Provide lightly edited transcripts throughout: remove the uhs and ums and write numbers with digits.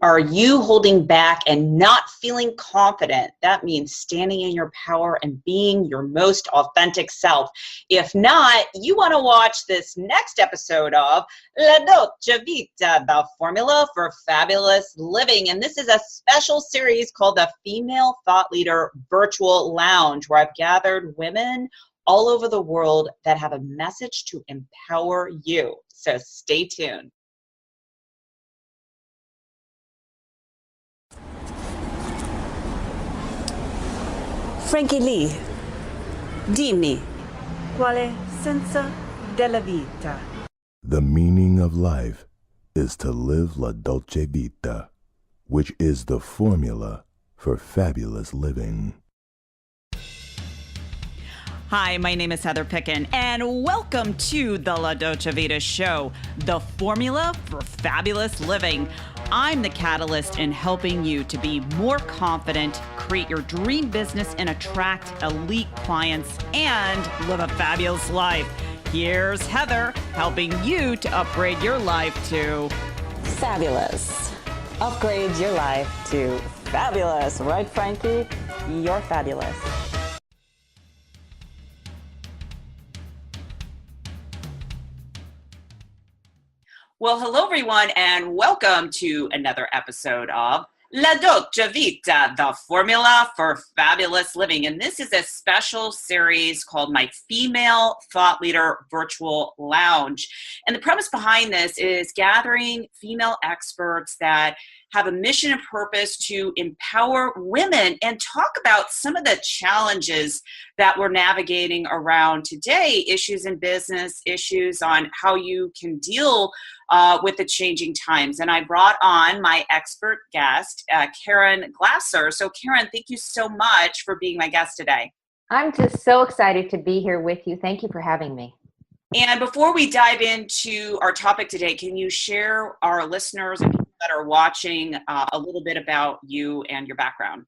Are you holding back and not feeling confident? That means standing in your power and being your most authentic self. If not, you want to watch this next episode of La Dolce Vita, the formula for fabulous living. And this is a special series called the Female Thought Leader Virtual Lounge, where I've gathered women all over the world that have a message to empower you. So stay tuned. Frankie Lee, dimmi, quale senso della vita? The meaning of life is to live la dolce vita, which is the formula for fabulous living. Hi, my name is Heather Picken, and welcome to the La Dolce Vita Show, the formula for fabulous living. I'm the catalyst in helping you to be more confident, create your dream business, and attract elite clients and live a fabulous life. Here's Heather helping you to upgrade your life to Fabulous. Upgrade your life to fabulous. Right, Frankie? You're fabulous. Well, hello, everyone, and welcome to another episode of La Dolce Vita, the formula for fabulous living. And this is a special series called my Female Thought Leader Virtual Lounge. And the premise behind this is gathering female experts that have a mission and purpose to empower women and talk about some of the challenges that we're navigating around today, issues in business, issues on how you can deal with the changing times. And I brought on my expert guest, Caren Glasser. So Caren, thank you so much for being my guest today. I'm just so excited to be here with you. Thank you for having me. And before we dive into our topic today, can you share our listeners and people that are watching a little bit about you and your background?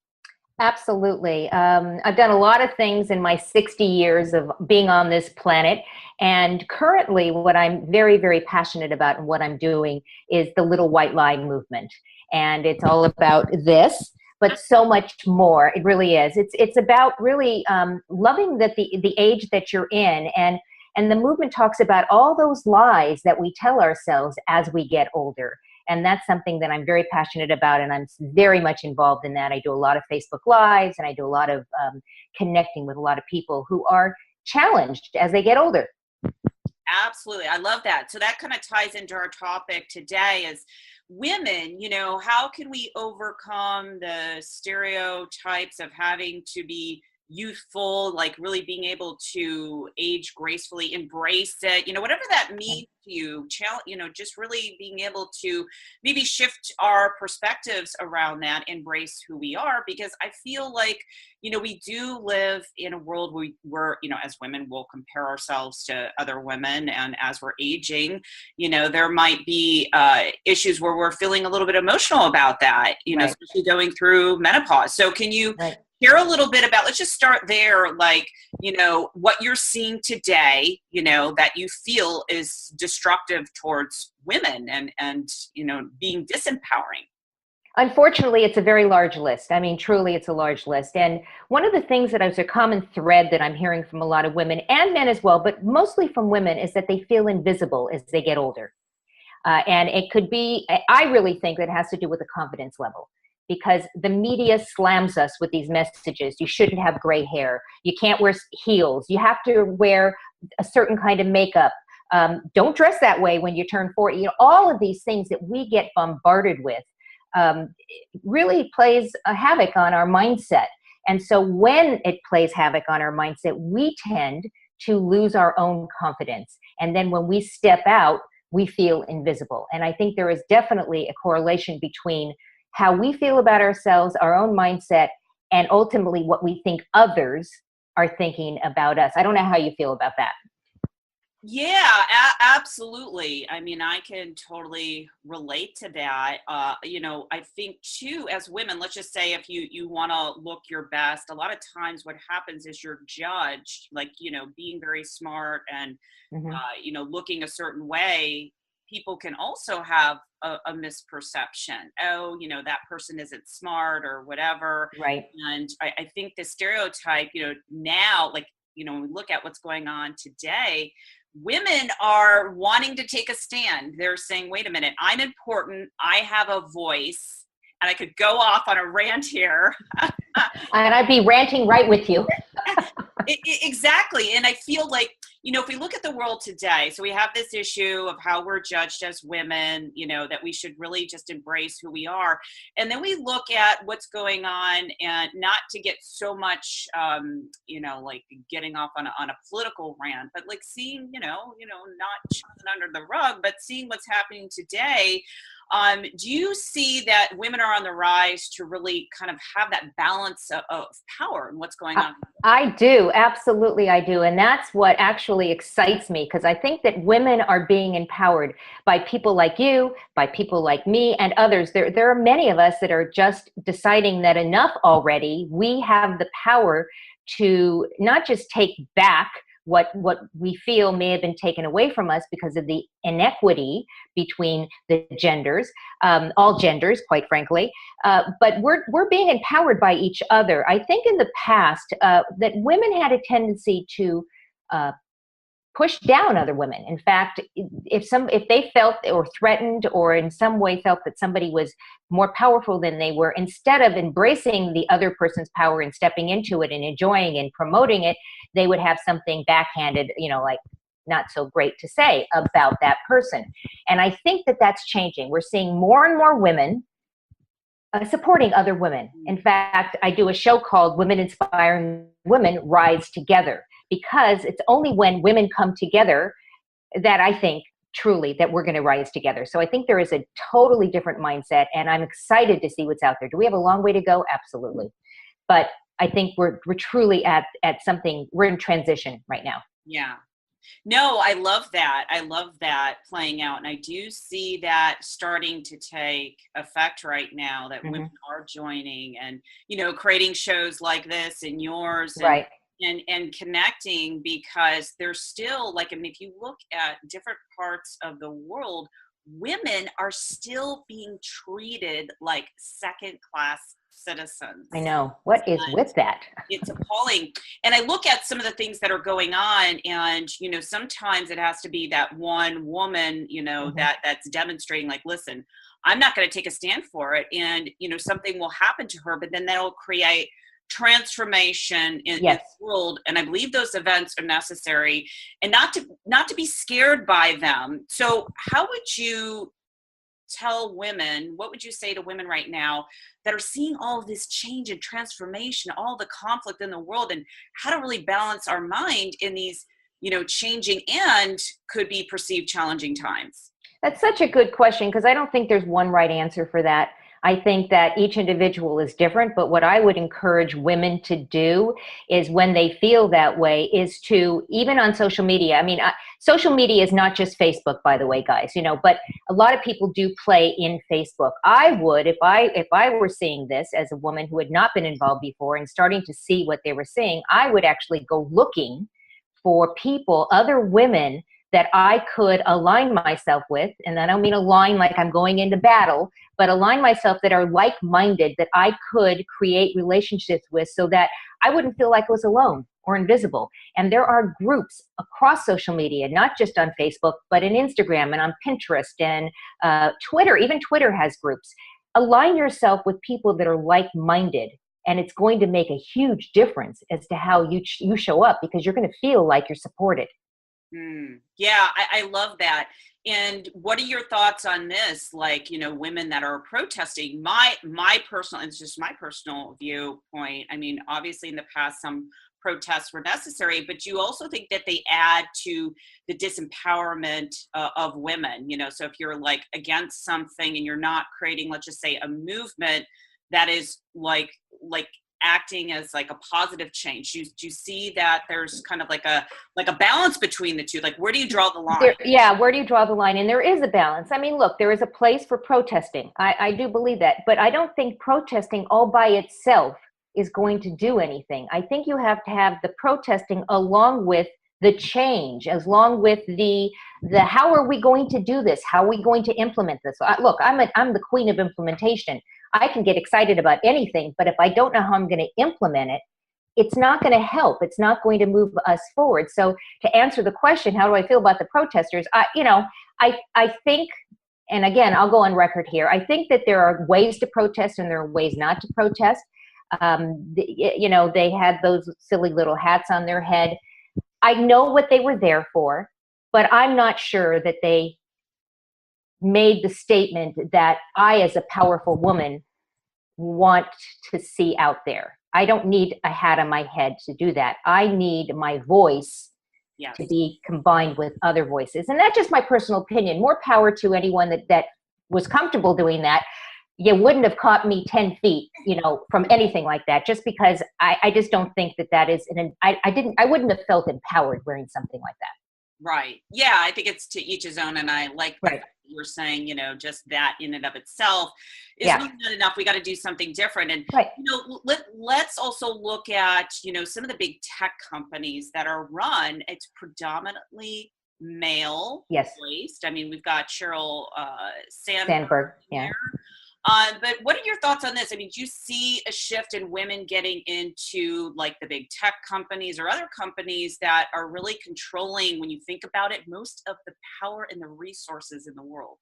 Absolutely. I've done a lot of things in my 60 years of being on this planet. And currently, what I'm very, very passionate about and what I'm doing is the Little White Lie movement. And it's all about this, but so much more. It really is. It's about really loving that the age that you're in. And the movement talks about all those lies that we tell ourselves as we get older. And that's something that I'm very passionate about, and I'm very much involved in that. I do a lot of Facebook Lives, and I do a lot of connecting with a lot of people who are challenged as they get older. Absolutely. I love that. So that kind of ties into our topic today is women, how can we overcome the stereotypes of having to be youthful, like really being able to age gracefully, embrace it, whatever that means to you, just really being able to maybe shift our perspectives around that, embrace who we are, because I feel like, we do live in a world where, as women, we'll compare ourselves to other women. And as we're aging, there might be issues where we're feeling a little bit emotional about that, Right. especially going through menopause. So can you Right. share a little bit about, let's just start there, like, what you're seeing today, that you feel is destructive towards women and being disempowering? Unfortunately, it's a very large list. I mean, truly, it's a large list. And one of the things that is a common thread that I'm hearing from a lot of women and men as well, but mostly from women, is that they feel invisible as they get older. And it could be, I really think that it has to do with the confidence level. Because the media slams us with these messages. You shouldn't have gray hair. You can't wear heels. You have to wear a certain kind of makeup. Don't dress that way when you turn 40. All of these things that we get bombarded with really plays a havoc on our mindset. And so when it plays havoc on our mindset, we tend to lose our own confidence. And then when we step out, we feel invisible. And I think there is definitely a correlation between how we feel about ourselves, our own mindset, and ultimately what we think others are thinking about us. I don't know how you feel about that. Yeah, absolutely. I mean, I can totally relate to that. I think too, as women, let's just say if you want to look your best, a lot of times what happens is you're judged, like, being very smart and, Mhm. looking a certain way. people can also have a misperception. Oh, that person isn't smart or whatever. Right. And I think the stereotype, now, like, when we look at what's going on today, women are wanting to take a stand. They're saying, wait a minute, I'm important. I have a voice. And I could go off on a rant here. And I'd be ranting right with you. Exactly. And I feel like, if we look at the world today, so we have this issue of how we're judged as women, that we should really just embrace who we are. And then we look at what's going on, and not to get so much, like getting off on a political rant, but like seeing, not shoving under the rug, but seeing what's happening today. Do you see that women are on the rise to really kind of have that balance of power and what's going on? I do. Absolutely, I do. And that's what actually excites me, because I think that women are being empowered by people like you, by people like me, and others. There are many of us that are just deciding that enough already. We have the power to not just take back what we feel may have been taken away from us because of the inequity between the genders, all genders, quite frankly. But we're being empowered by each other. I think in the past that women had a tendency to push down other women. In fact, if they felt or threatened or in some way felt that somebody was more powerful than they were, instead of embracing the other person's power and stepping into it and enjoying and promoting it, they would have something backhanded, like not so great to say about that person. And I think that that's changing. We're seeing more and more women supporting other women. In fact, I do a show called Women Inspiring Women Rise Together, because it's only when women come together that I think truly that we're going to rise together. So I think there is a totally different mindset, and I'm excited to see what's out there. Do we have a long way to go? Absolutely. But I think we're truly at something, we're in transition right now. Yeah. No, I love that. I love that playing out. And I do see that starting to take effect right now, that women are joining and, creating shows like this and yours. And, right. And connecting, because there's still, like, if you look at different parts of the world, women are still being treated like second-class citizens. I know. What is with that? It's appalling. And I look at some of the things that are going on, and, sometimes it has to be that one woman, that's demonstrating, like, listen, I'm not going to take a stand for it. And, something will happen to her, but then that'll create transformation in the world. And I believe those events are necessary, and not to be scared by them. So how would you tell women, what would you say to women right now that are seeing all of this change and transformation, all the conflict in the world, and how to really balance our mind in these, changing and could be perceived challenging times? That's such a good question, because I don't think there's one right answer for that. I think that each individual is different, but what I would encourage women to do is, when they feel that way, is to, even on social media, social media is not just Facebook, by the way, guys, but a lot of people do play in Facebook. I would, if I were seeing this as a woman who had not been involved before and starting to see what they were seeing, I would actually go looking for people, other women that I could align myself with. And I don't mean align like I'm going into battle, but align myself that are like-minded, that I could create relationships with, so that I wouldn't feel like I was alone or invisible. And there are groups across social media, not just on Facebook, but in Instagram and on Pinterest and Twitter. Even Twitter has groups. Align yourself with people that are like-minded, and it's going to make a huge difference as to how you show up, because you're going to feel like you're supported. Yeah, I love that. And what are your thoughts on this? Like, women that are protesting, my personal, it's just my personal viewpoint. Obviously in the past, some protests were necessary, but you also think that they add to the disempowerment of women, so if you're like against something and you're not creating, let's just say, a movement that is like acting as like a positive change. Do you see that there's kind of like a balance between the two? Like, where do you draw the line? Where do you draw the line? And there is a balance. Look, there is a place for protesting. I do believe that, but I don't think protesting all by itself is going to do anything. I think you have to have the protesting along with the change, along with the how are we going to do this? How are we going to implement this? Look, I'm the queen of implementation. I can get excited about anything, but if I don't know how I'm going to implement it, it's not going to help. It's not going to move us forward. So to answer the question, how do I feel about the protesters? I think, and again, I'll go on record here. I think that there are ways to protest and there are ways not to protest. They had those silly little hats on their head. I know what they were there for, but I'm not sure that they made the statement that I, as a powerful woman, want to see out there. I don't need a hat on my head to do that. I need my voice to be combined with other voices. And that's just my personal opinion. More power to anyone that was comfortable doing that. You wouldn't have caught me 10 feet, from anything like that, just because I just don't think that is, I wouldn't have felt empowered wearing something like that. Right. Yeah, I think it's to each his own. And I like that you were saying, just that in and of itself is not enough. We got to do something different. And, let's also look at, some of the big tech companies that are run. It's predominantly male voiced. I mean, we've got Sheryl Sandberg. Yeah. But what are your thoughts on this? I mean, do you see a shift in women getting into like the big tech companies or other companies that are really controlling, when you think about it, most of the power and the resources in the world?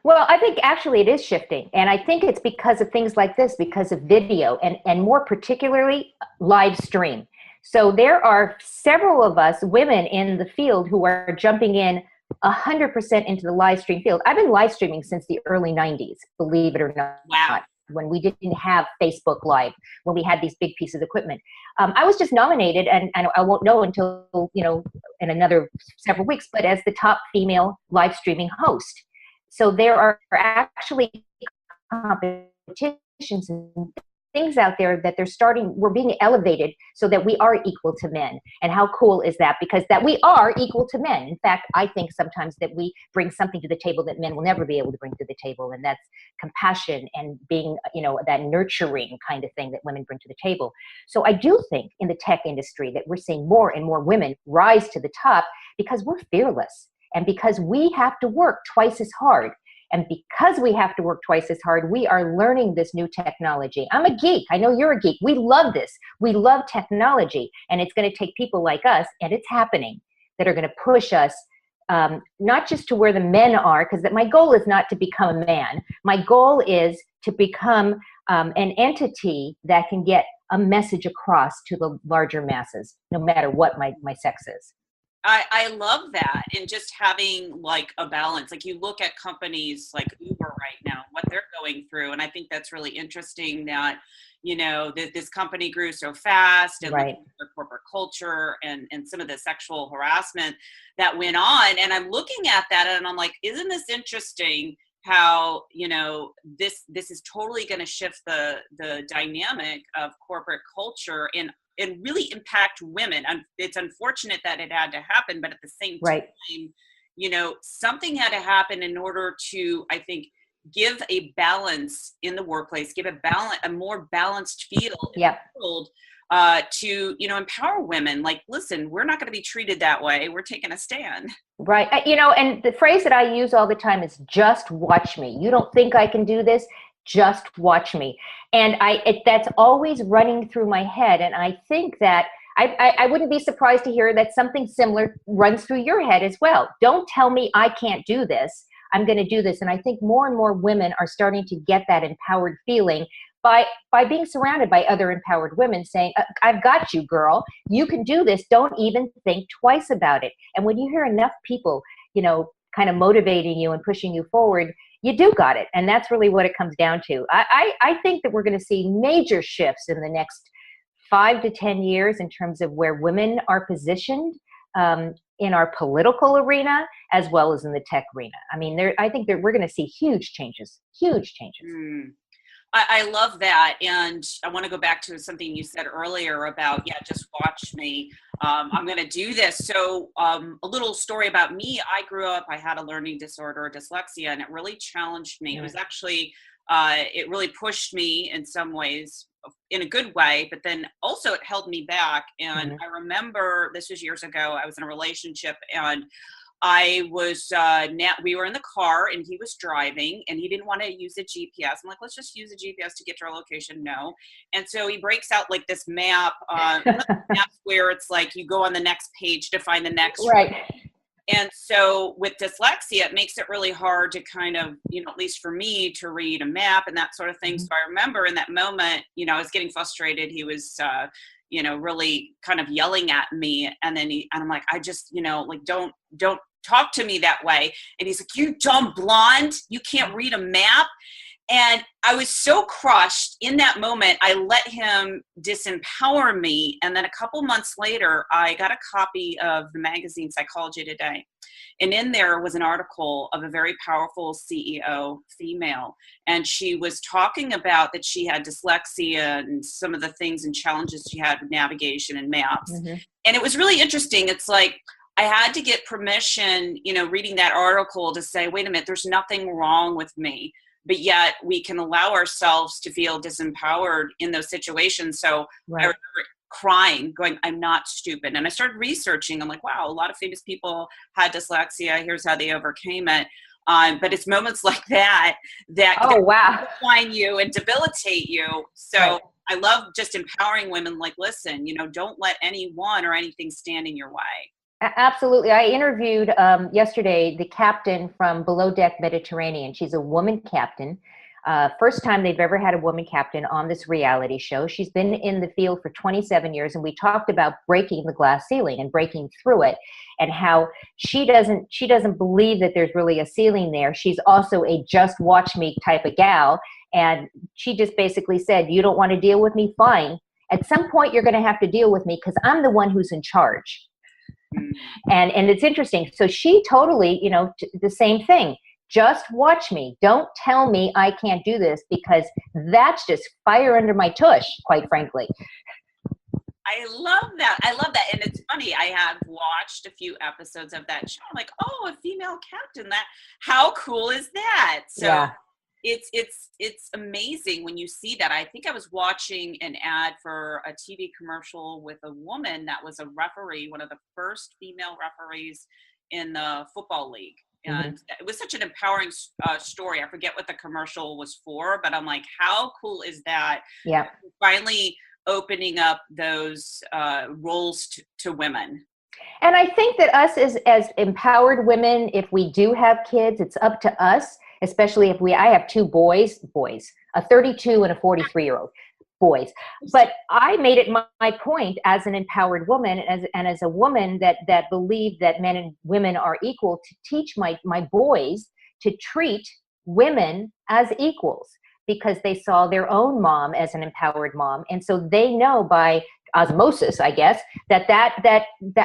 Well, I think actually it is shifting. And I think it's because of things like this, because of video and more particularly live stream. So there are several of us women in the field who are jumping in 100% into the live stream field. I've been live streaming since the early 90s, believe it or not. Wow. When we didn't have Facebook Live, when we had these big pieces of equipment. I was just nominated, and I won't know until, in another several weeks, but as the top female live streaming host. So there are actually competitions and things out there that we're being elevated so that we are equal to men. And how cool is that? Because that we are equal to men. In fact, I think sometimes that we bring something to the table that men will never be able to bring to the table. And that's compassion and being, that nurturing kind of thing that women bring to the table. So I do think in the tech industry that we're seeing more and more women rise to the top because we're fearless and because we have to work twice as hard. And because we have to work twice as hard, we are learning this new technology. I'm a geek. I know you're a geek. We love this. We love technology. And it's going to take people like us, and it's happening, that are going to push us, not just to where the men are, because my goal is not to become a man. My goal is to become an entity that can get a message across to the larger masses, no matter what my sex is. I love that. And just having like a balance, like you look at companies like Uber right now, what they're going through. And I think that's really interesting that, this company grew so fast and right. the corporate culture and some of the sexual harassment that went on. And I'm looking at that and I'm like, isn't this interesting how, this is totally going to shift the dynamic of corporate culture and really impact women. And it's unfortunate that it had to happen, but at the same time, something had to happen in order to, I think, give a balance in the workplace, give a more balanced feel in the world, to, empower women. Like, listen, we're not going to be treated that way. We're taking a stand. Right. And the phrase that I use all the time is just watch me. You don't think I can do this? Just watch me. And that's always running through my head. And I think that I wouldn't be surprised to hear that something similar runs through your head as well. Don't tell me I can't do this. I'm going to do this. And I think more and more women are starting to get that empowered feeling by being surrounded by other empowered women saying, I've got you, girl. You can do this. Don't even think twice about it. And when you hear enough people, kind of motivating you and pushing you forward, you do got it. And that's really what it comes down to. I think that we're going to see major shifts in the next 5 to 10 years in terms of where women are positioned in our political arena as well as in the tech arena. I mean, I think that we're going to see huge changes. I love that. And I want to go back to something you said earlier about, just watch me. I'm going to do this. So a little story about me. I grew up, I had a learning disorder, dyslexia, and it really challenged me. It was actually it really pushed me in some ways in a good way, but then also it held me back. And I remember this was years ago, I was in a relationship, and I was, we were in the car and he was driving and he didn't want to use a GPS. I'm like, let's just use a GPS to get to our location. No. And so he breaks out like this map, one of the maps where it's like you go on the next page to find the next. Right. And so with dyslexia, it makes it really hard to kind of, at least for me, to read a map and that sort of thing. So I remember in that moment, I was getting frustrated. He was, really kind of yelling at me. And then I'm like, I just, like, don't talk to me that way. And he's like, you dumb blonde, you can't read a map. And I was so crushed in that moment, I let him disempower me. And then a couple months later, I got a copy of the magazine Psychology Today. And in there was an article of a very powerful CEO, female. And she was talking about that she had dyslexia and some of the things and challenges she had with navigation and maps. And it was really interesting. It's like, I had to get permission, reading that article to say, wait a minute, there's nothing wrong with me. But yet we can allow ourselves to feel disempowered in those situations. So I remember crying, going, I'm not stupid. And I started researching. I'm like, wow, a lot of famous people had dyslexia. Here's how they overcame it. But it's moments like that define you and debilitate you. So I love just empowering women, like, listen, don't let anyone or anything stand in your way. Absolutely. I interviewed yesterday the captain from Below Deck Mediterranean. She's a woman captain. First time they've ever had a woman captain on this reality show. She's been in the field for 27 years, and we talked about breaking the glass ceiling and breaking through it, and how she doesn't believe that there's really a ceiling there. She's also a just watch me type of gal, and she just basically said, you don't want to deal with me? Fine. At some point, you're going to have to deal with me because I'm the one who's in charge. And it's interesting. So she totally, the same thing. Just watch me. Don't tell me I can't do this, because that's just fire under my tush, quite frankly. I love that. And it's funny. I have watched a few episodes of that show. I'm like, oh, a female captain. How cool is that? So it's amazing when you see that. I think I was watching an ad for a TV commercial with a woman that was a referee, one of the first female referees in the football league. And it was such an empowering story. I forget what the commercial was for, but I'm like, how cool is that? Yeah. Finally opening up those roles to women. And I think that us as empowered women, if we do have kids, it's up to us, especially if I have two boys, a 32 and a 43-year-old boys. But I made it my point as an empowered woman and as a woman that believed that men and women are equal, to teach my boys to treat women as equals, because they saw their own mom as an empowered mom. And so they know by osmosis, I guess, that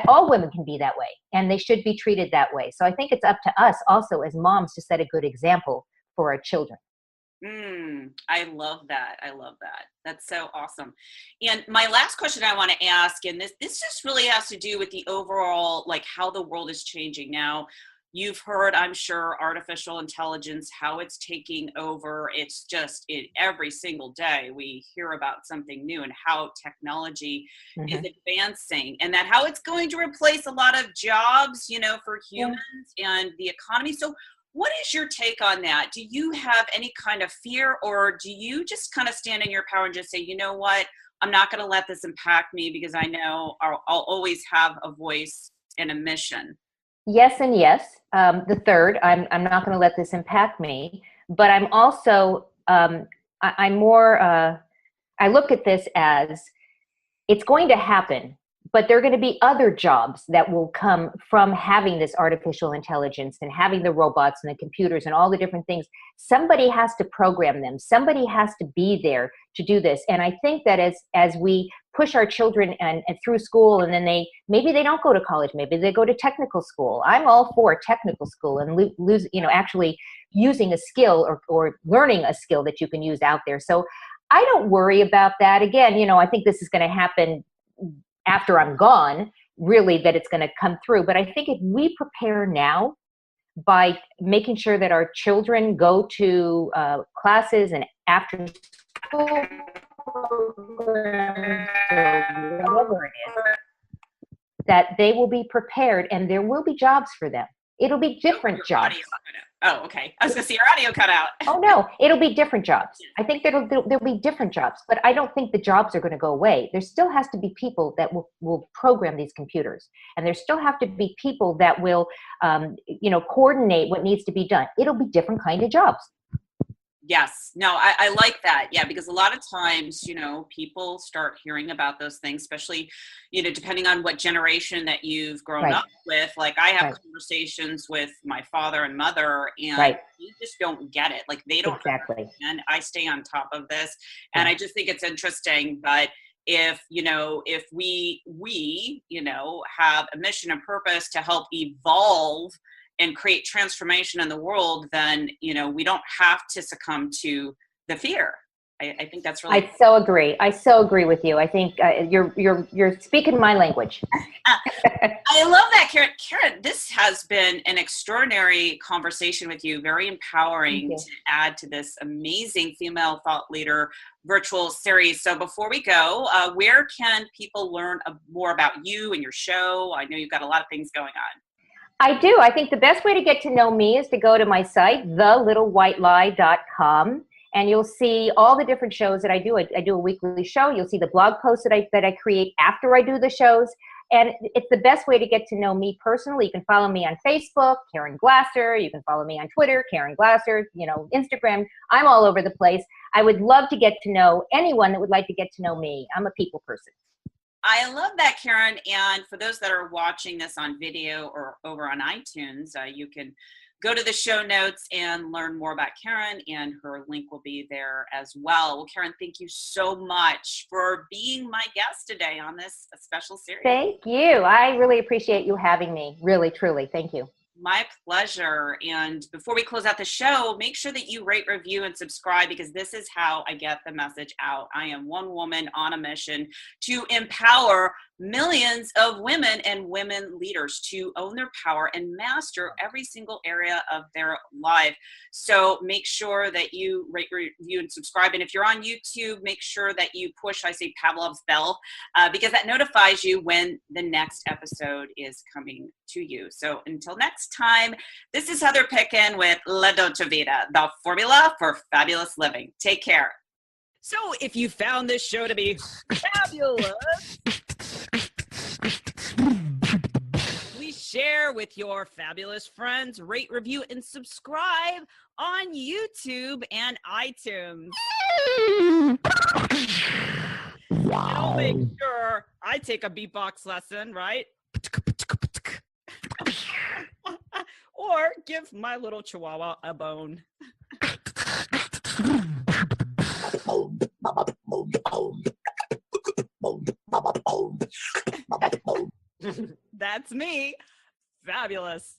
all women can be that way, and they should be treated that way. So I think it's up to us also as moms to set a good example for our children. I love that. That's so awesome. And my last question I want to ask, and this just really has to do with the overall, like, how the world is changing now. You've heard, I'm sure, artificial intelligence, how it's taking over. It's just every single day we hear about something new, and how technology is advancing, and that how it's going to replace a lot of jobs, for humans and the economy. So what is your take on that? Do you have any kind of fear, or do you just kind of stand in your power and just say, you know what, I'm not going to let this impact me, because I know I'll always have a voice and a mission? Yes and yes. The third, I'm not going to let this impact me, but I'm also, I'm more, I look at this as it's going to happen, but there are going to be other jobs that will come from having this artificial intelligence and having the robots and the computers and all the different things. Somebody has to program them. Somebody has to be there to do this. And I think that as we push our children and through school, and then maybe they don't go to college, maybe they go to technical school. I'm all for technical school and actually using a skill or learning a skill that you can use out there. So I don't worry about that. Again, I think this is going to happen after I'm gone, really, that it's going to come through. But I think if we prepare now, by making sure that our children go to classes and after school programs or whatever it is, that they will be prepared and there will be jobs for them. It'll be different jobs. Oh, okay. I was going to see your audio cut out. Oh, no, it'll be different jobs. I think there'll be different jobs, but I don't think the jobs are going to go away. There still has to be people that will program these computers. And there still have to be people that will, coordinate what needs to be done. It'll be different kind of jobs. Yes. No, I like that. Yeah, because a lot of times, people start hearing about those things, especially, depending on what generation that you've grown Right. up with. Like I have Right. conversations with my father and mother, and Right. they just don't get it. Like they don't Exactly. understand. I stay on top of this, and Yeah. I just think it's interesting. But if we have a mission and purpose to help evolve and create transformation in the world, then we don't have to succumb to the fear. I think that's really. I so agree with you. I think you're speaking my language. I love that, Caren. Caren, this has been an extraordinary conversation with you. Very empowering Thank to you. add to this amazing female thought leader virtual series. So before we go, where can people learn more about you and your show? I know you've got a lot of things going on. I do. I think the best way to get to know me is to go to my site, thelittlewhitelie.com, and you'll see all the different shows that I do. I do a weekly show. You'll see the blog posts that I create after I do the shows. And it's the best way to get to know me personally. You can follow me on Facebook, Caren Glasser. You can follow me on Twitter, Caren Glasser, Instagram. I'm all over the place. I would love to get to know anyone that would like to get to know me. I'm a people person. I love that, Caren. And for those that are watching this on video or over on iTunes, you can go to the show notes and learn more about Caren, and her link will be there as well. Well, Caren, thank you so much for being my guest today on this special series. Thank you. I really appreciate you having me. Really, truly. Thank you. My pleasure. And before we close out the show, make sure that you rate, review, and subscribe, because this is how I get the message out. I am one woman on a mission to empower millions of women and women leaders to own their power and master every single area of their life. So make sure that you rate, review, and subscribe. And if you're on YouTube, make sure that you push, I say, Pavlov's bell, because that notifies you when the next episode is coming to you. So until next time, this is Heather Picken with La Dolce Vita, the formula for fabulous living. Take care. So if you found this show to be fabulous, please share with your fabulous friends, rate, review, and subscribe on YouTube and iTunes. And I'll make sure I take a beatbox lesson, right? Or give my little chihuahua a bone. That's me. Fabulous.